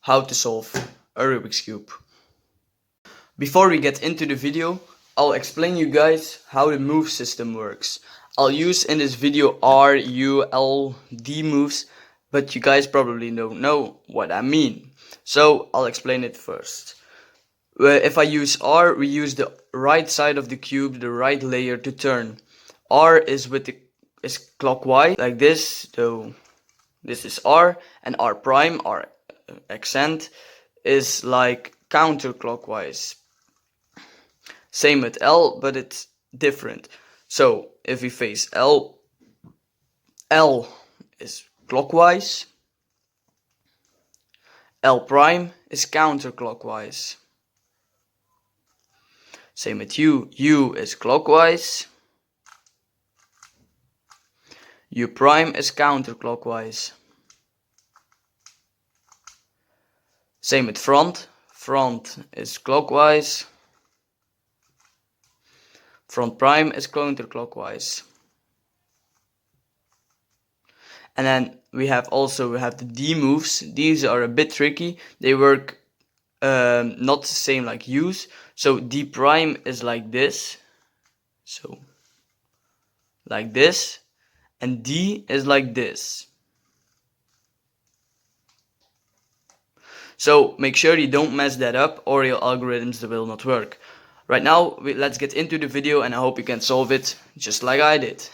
how to solve a Rubik's Cube. Before we get into the video, I'll explain you guys how the move system works. I'll use in this video R, U, L, D moves, but you guys probably don't know what I mean. So I'll explain it first. If I use R, we use the right side of the cube, the right layer to turn. R is clockwise, like this, so this is R, and R prime, our accent, is like counterclockwise. Same with L, but it's different. So if we face L, L is clockwise, L prime is counterclockwise. Same with U, U is clockwise, U prime is counterclockwise. Same with front, front is clockwise, front prime is counterclockwise. And then we have the D moves. These are a bit tricky. They work not the same like U's. So D prime is like this. So like this. And D is like this. So make sure you don't mess that up or your algorithms will not work. Right now, let's get into the video and I hope you can solve it just like I did.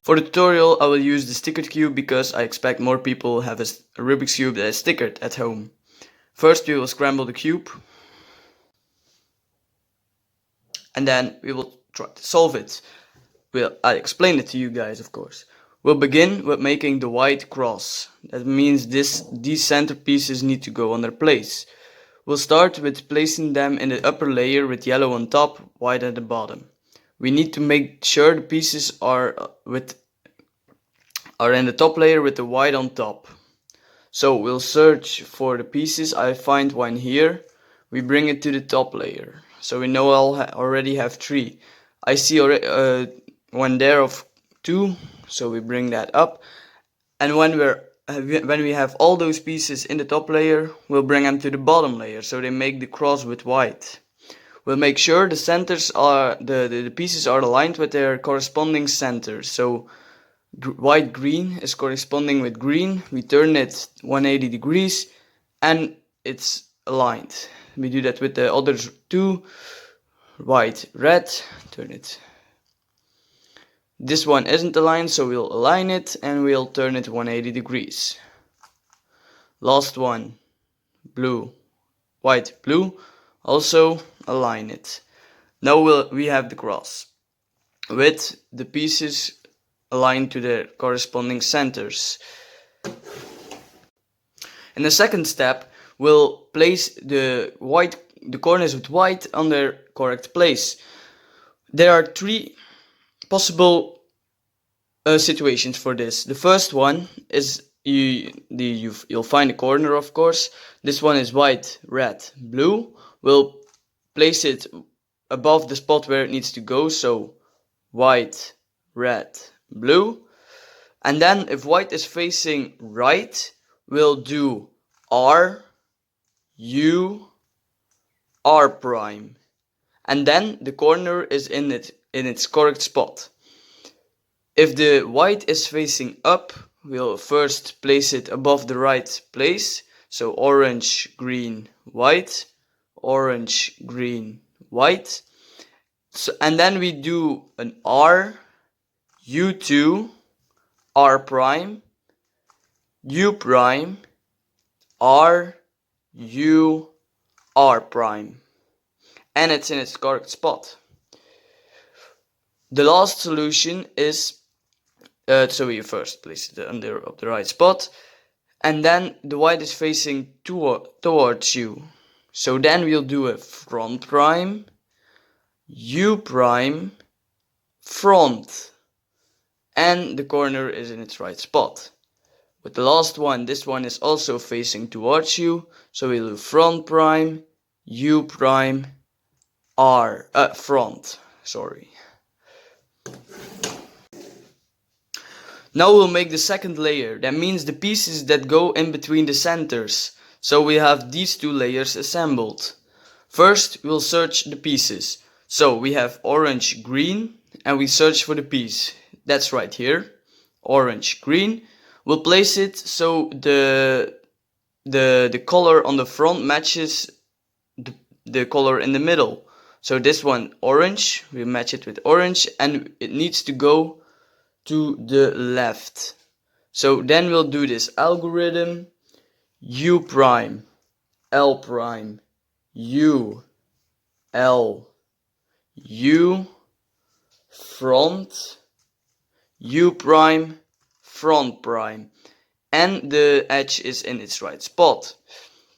For the tutorial, I will use the stickered cube because I expect more people have a Rubik's Cube that is stickered at home. First, we will scramble the cube. And then we will try to solve it. I'll explain it to you guys, of course. We'll begin with making the white cross. That means these center pieces need to go on their place. We'll start with placing them in the upper layer with yellow on top, white at the bottom. We need to make sure the pieces are in the top layer with the white on top. So we'll search for the pieces. I find one here. We bring it to the top layer. So we know I'll already have 3. I see one there of 2. So we bring that up. And when we have all those pieces in the top layer, we'll bring them to the bottom layer. So they make the cross with white. We'll make sure the centers are the pieces are aligned with their corresponding centers. So white green is corresponding with green. We turn it 180 degrees and it's aligned. We do that with the other 2. White red, turn it. This one isn't aligned, so we'll align it and we'll turn it 180 degrees. Last one, blue, white, blue, also align it. Now we have the cross with the pieces aligned to their corresponding centers. In the second step, we'll place the corners with white on their correct place. There are 3 possible situations for this. The first one is you'll find a corner, of course. This one is white, red, blue. We'll place it above the spot where it needs to go, so white, red, blue. And then if white is facing right, we'll do R, U, R prime. And then the corner is in its correct spot. If the white is facing up, we'll first place it above the right place. So orange, green, white, orange, green, white. And then we do an R, U2, R prime, U prime, R, U, R prime. And it's in its correct spot. The last solution is, so we first place it under the right spot, and then the white is facing towards you. So then we'll do a front prime, U prime, front, and the corner is in its right spot. With the last one, this one is also facing towards you, so we'll do front prime, U prime, front, sorry. Now we'll make the second layer. That means the pieces that go in between the centers. So we have these two layers assembled. First, we'll search the pieces. So we have orange, green, and we search for the piece. That's right here. Orange, green. We'll place it so the color on the front matches the color in the middle. So this one, orange, we match it with orange, and it needs to go to the left. So then we'll do this algorithm. U prime, L prime, U, L, U, front, U prime, front prime, and the edge is in its right spot.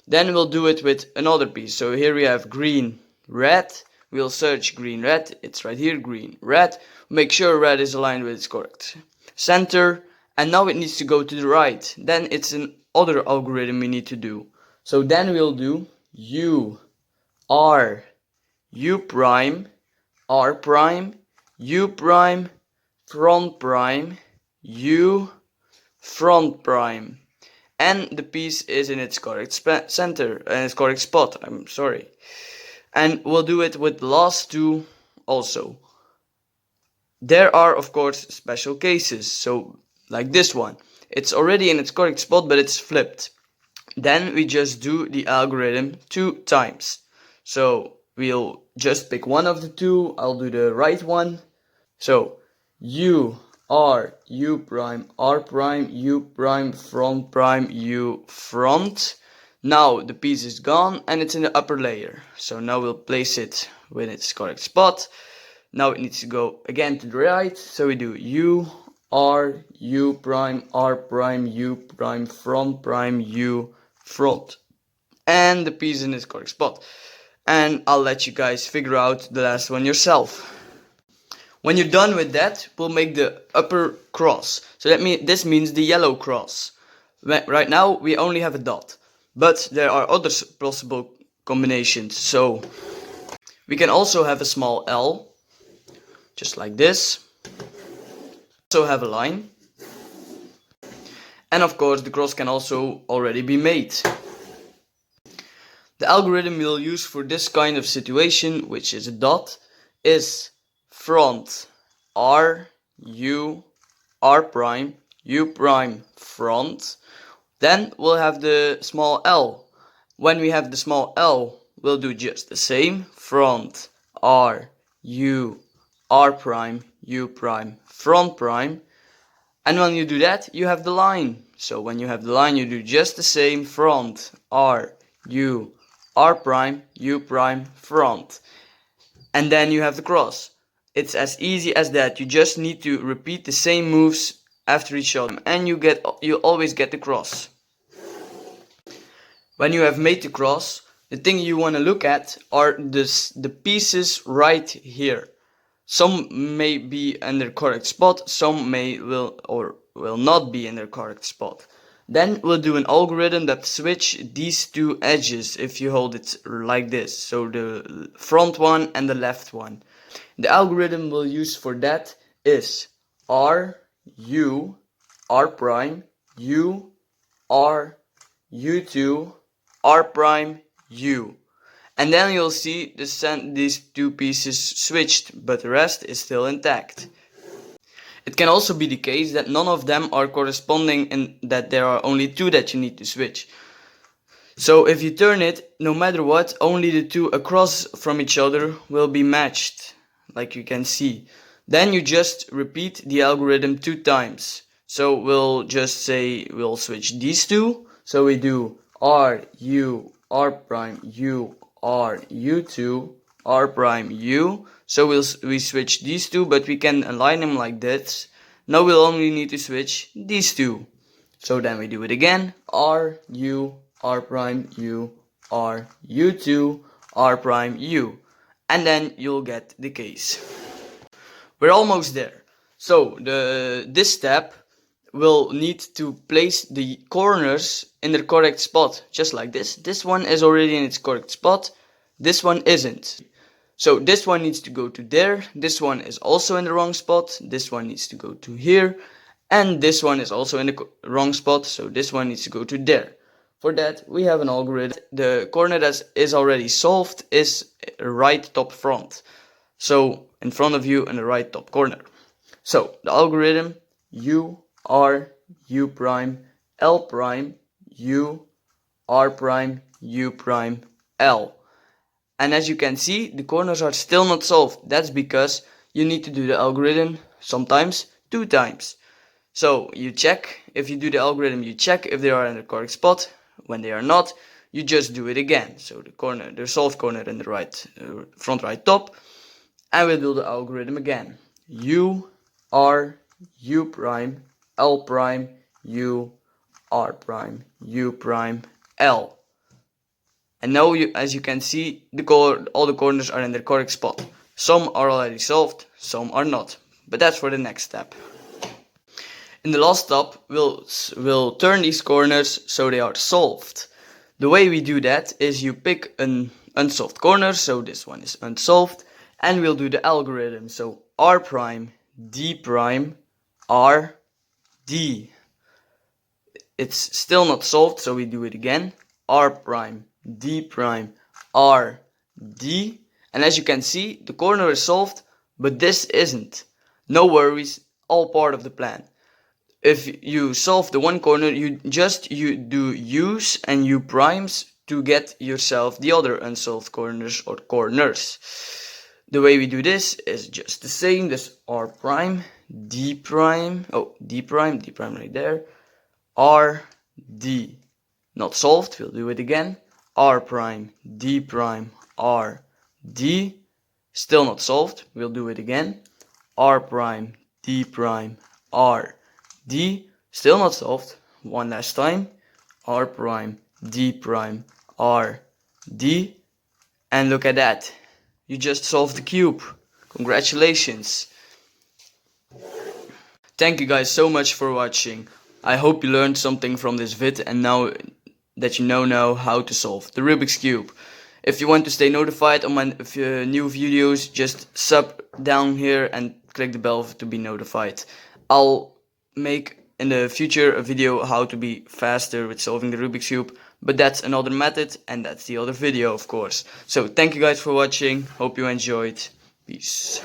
Then we'll do it with another piece. So here we have green, red. We'll search green, red. It's right here, green, red. Make sure red is aligned with its correct center. And now it needs to go to the right. Then it's another algorithm we need to do. So then we'll do U, R, U prime, R prime, U prime, front prime, U, front prime. And the piece is in its correct center, and its correct spot, I'm sorry. And we'll do it with the last two also. There are, of course, special cases. So, like this one. It's already in its correct spot, but it's flipped. Then we just do the algorithm 2 times. So, we'll just pick one of the two. I'll do the right one. So, U, R, U prime, R prime, U prime, front prime, U front. Now the piece is gone and it's in the upper layer. So now we'll place it in its correct spot. Now it needs to go again to the right. So we do U, R, U prime, R prime, U prime, front prime, U front. And the piece in its correct spot. And I'll let you guys figure out the last one yourself. When you're done with that, we'll make the upper cross. So this means the yellow cross. Right now we only have a dot, but there are other possible combinations. So we can also have a small L, just like this. Also have a line. And of course the cross can also already be made. The algorithm we'll use for this kind of situation, which is a dot, is front, R, U, R prime, U prime, front. Then we'll have the small L. When we have the small L, we'll do just the same. Front, R, U, R prime, U prime, front prime. And when you do that, you have the line. So when you have the line, you do just the same. Front, R, U, R prime, U prime, front. And then you have the cross. It's as easy as that. You just need to repeat the same moves after each other, and you always get the cross. When you have made the cross, the thing you want to look at are the pieces right here. Some may be in their correct spot, some will not be in their correct spot. Then we'll do an algorithm that switch these two edges if you hold it like this. So the front one and the left one. The algorithm we'll use for that is R, U, R prime, U, R, U2, R prime, U. And then you'll see these two pieces switched, but the rest is still intact. It can also be the case that none of them are corresponding and that there are only two that you need to switch. So if you turn it, no matter what, only the two across from each other will be matched, like you can see. Then you just repeat the algorithm 2 times. So we'll just say we'll switch these two. So we do R, U, R prime, U, R, U2, R prime, U. So we switch these two, but we can align them like this. Now we'll only need to switch these two. So then we do it again. R, U, R prime, U, R, U2, R prime, U. And then you'll get the case. We're almost there. So this step will need to place the corners in the correct spot, just like this. This one is already in its correct spot. This one isn't. So this one needs to go to there. This one is also in the wrong spot. This one needs to go to here. And this one is also in the wrong spot. So this one needs to go to there. For that, we have an algorithm. The corner that is already solved is right top front. So in front of you in the right top corner. So the algorithm U R U prime L prime U R prime U prime L. And as you can see, the corners are still not solved. That's because you need to do the algorithm sometimes 2 times. So you check, if you do the algorithm, you check if they are in the correct spot. When they are not, you just do it again. So the solved corner in the right, front right top, and we'll do the algorithm again. U, R, U prime, L prime, U, R prime, U prime, L. And now, as you can see, all the corners are in their correct spot. Some are already solved, some are not. But that's for the next step. In the last step, we'll turn these corners so they are solved. The way we do that is you pick an unsolved corner, so this one is unsolved, and we'll do the algorithm. So R prime, D prime, R, D. It's still not solved, so we do it again. R prime, D prime, R, D. And as you can see, the corner is solved, but this isn't. No worries, all part of the plan. If you solve the one corner, you do U's and U primes to get yourself the other unsolved corners or corners. The way we do this is just the same. This R prime, D prime, D prime right there, R, D. Not solved, we'll do it again. R prime, D prime, R, D. Still not solved, we'll do it again. R prime, D prime, R, D. Still not solved, one last time. R prime, D prime, R, D. And look at that, you just solved the cube. Congratulations. Thank you guys so much for watching. I hope you learned something from this vid and now that you know now how to solve the Rubik's Cube. If you want to stay notified on my new videos, just sub down here and click the bell to be notified. I'll make in the future a video how to be faster with solving the Rubik's Cube, but that's another method and that's the other video, of course. So thank you guys for watching, hope you enjoyed, peace.